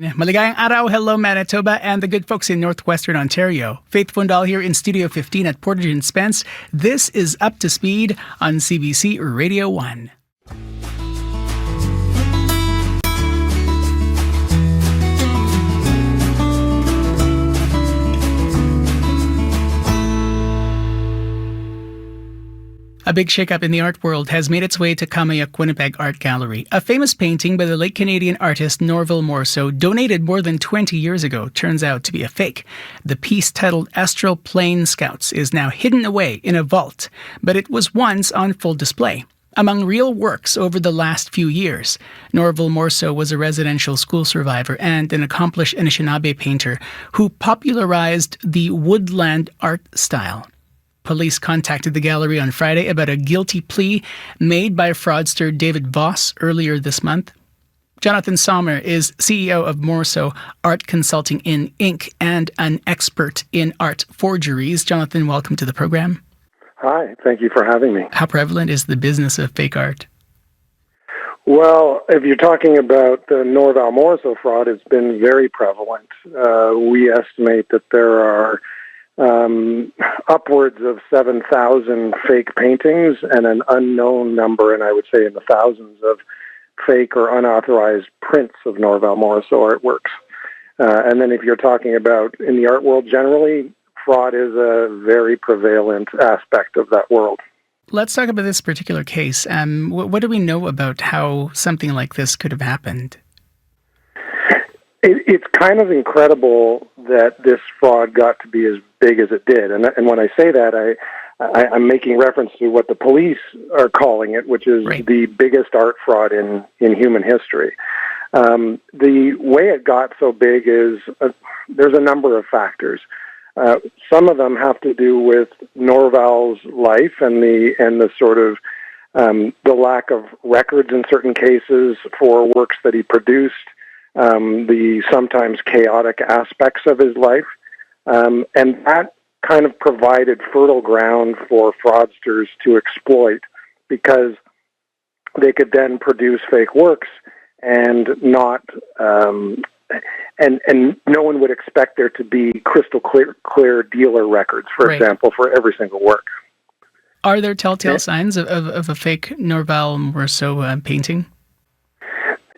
Maligayang araw, hello Manitoba and the good folks in northwestern Ontario. Faith Fundal here in Studio 15 at Portage and Spence. This is Up to Speed on CBC Radio 1. A big shakeup in the art world has made its way to Kamayuk Winnipeg Art Gallery. A famous painting by the late Canadian artist Norval Morrisseau, donated more than 20 years ago, turns out to be a fake. The piece, titled Astral Plane Scouts, is now hidden away in a vault, but it was once on full display. Among real works over the last few years, Norval Morrisseau was a residential school survivor and an accomplished Anishinaabe painter who popularized the woodland art style. Police contacted the gallery on Friday about a guilty plea made by fraudster David Voss earlier this month. Jonathan Sommer is CEO of Morrisseau Art Consulting Inc. and an expert in art forgeries. Jonathan, welcome to the program. Hi, thank you for having me. How prevalent is the business of fake art? Well, if you're talking about the Norval Morrisseau fraud, it's been very prevalent. We estimate that there are upwards of 7,000 fake paintings and an unknown number, and I would say in the thousands, of fake or unauthorized prints of Norval Morrisseau artworks. And then if you're talking about in the art world generally, fraud is a very prevalent aspect of that world. Let's talk about this particular case. What do we know about how something like this could have happened? It's kind of incredible that this fraud got to be as big as it did. And when I say that, I'm making reference to what the police are calling it, which is right. The biggest art fraud in human history. The way it got so big is there's a number of factors. Some of them have to do with Norval's life and the sort of the lack of records in certain cases for works that he produced. The sometimes chaotic aspects of his life. And that kind of provided fertile ground for fraudsters to exploit because they could then produce fake works and not, and no one would expect there to be crystal clear dealer records, for right. example, for every single work. Are there telltale signs of a fake Norval Morrisseau painting?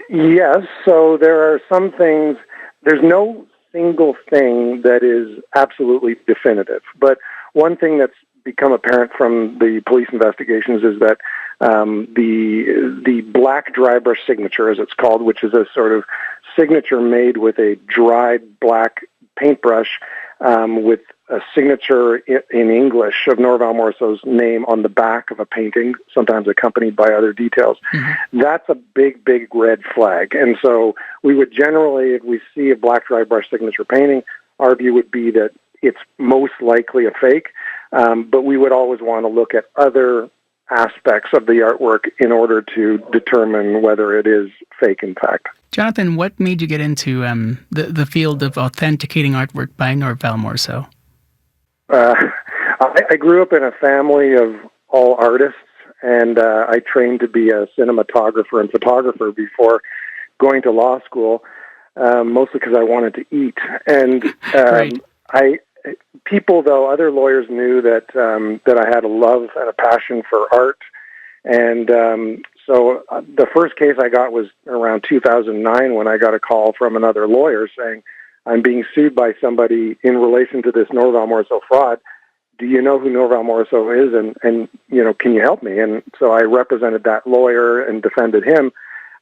Yes, so there are some things, there's no single thing that is absolutely definitive, but one thing that's become apparent from the police investigations is that the black dry brush signature, as it's called, which is a sort of signature made with a dried black paintbrush with a signature in English of Norval Morrisseau's name on the back of a painting, sometimes accompanied by other details. Mm-hmm. That's a big, big red flag. And so we would generally, if we see a black dry brush signature painting, our view would be that it's most likely a fake, but we would always want to look at other aspects of the artwork in order to determine whether it is fake, in fact. Jonathan, what made you get into the field of authenticating artwork by Norval Morrisseau? I grew up in a family of all artists, and I trained to be a cinematographer and photographer before going to law school, mostly because I wanted to eat. And other lawyers knew that I had a love and a passion for art. And so the first case I got was around 2009 when I got a call from another lawyer saying, I'm being sued by somebody in relation to this Norval Morrisseau fraud. Do you know who Norval Morrisseau is? And can you help me? And so I represented that lawyer and defended him.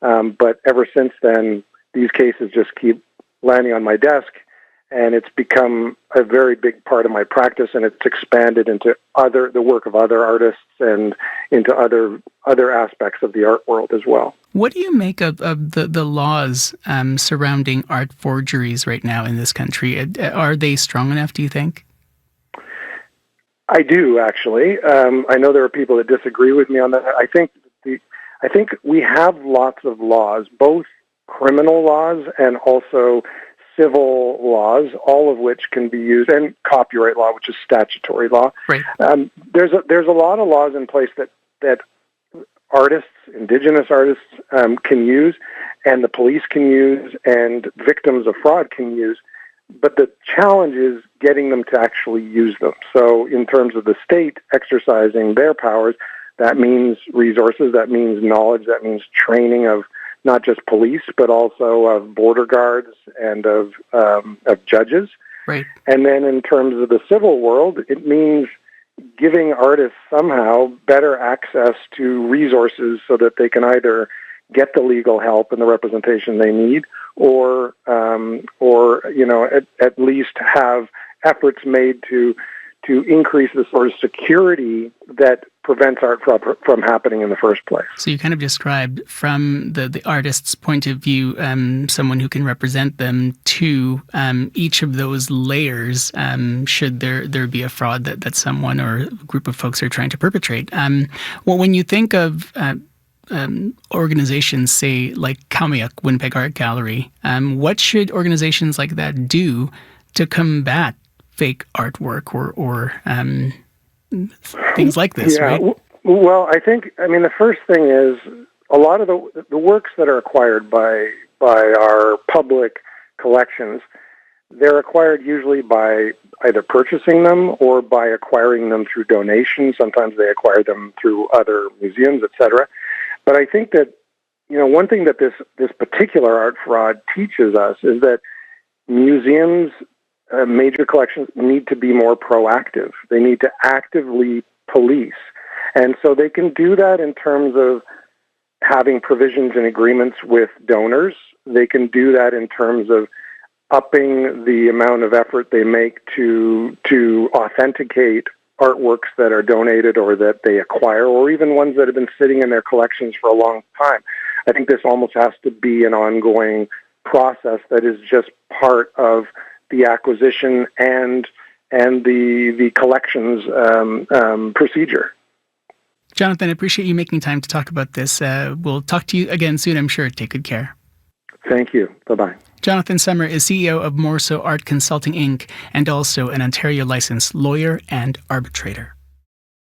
But ever since then, these cases just keep landing on my desk, and it's become a very big part of my practice, and it's expanded into the work of other artists and into other aspects of the art world as well. What do you make of the laws surrounding art forgeries right now in this country? Are they strong enough, do you think? I do, actually. I know there are people that disagree with me on that. I think we have lots of laws, both criminal laws and also civil laws, all of which can be used, and copyright law, which is statutory law. Right. There's a lot of laws in place that artists, Indigenous artists, can use, and the police can use, and victims of fraud can use. But the challenge is getting them to actually use them. So in terms of the state exercising their powers, that means resources, that means knowledge, that means training of not just police, but also of border guards and of judges. Right. And then in terms of the civil world, it means giving artists somehow better access to resources so that they can either get the legal help and the representation they need, or at least have efforts made to increase the sort of security that prevents art from happening in the first place. So you kind of described from the artist's point of view, someone who can represent them, to each of those layers, should there be a fraud that someone or a group of folks are trying to perpetrate. Well, when you think of organizations, say, like Kamiak, Winnipeg Art Gallery, what should organizations like that do to combat fake artwork or things like this, right? Well, I mean, the first thing is a lot of the works that are acquired by our public collections, they're acquired usually by either purchasing them or by acquiring them through donations. Sometimes they acquire them through other museums, etc. But I think that, one thing that this particular art fraud teaches us is that museums, major collections, need to be more proactive. They need to actively police. And so they can do that in terms of having provisions and agreements with donors. They can do that in terms of upping the amount of effort they make to authenticate artworks that are donated or that they acquire, or even ones that have been sitting in their collections for a long time. I think this almost has to be an ongoing process that is just part of the acquisition and the collections procedure. Jonathan, I appreciate you making time to talk about this. We'll talk to you again soon, I'm sure. Take good care. Thank you. Bye-bye. Jonathan Sommer is CEO of Morrisseau Art Consulting, Inc., and also an Ontario licensed lawyer and arbitrator.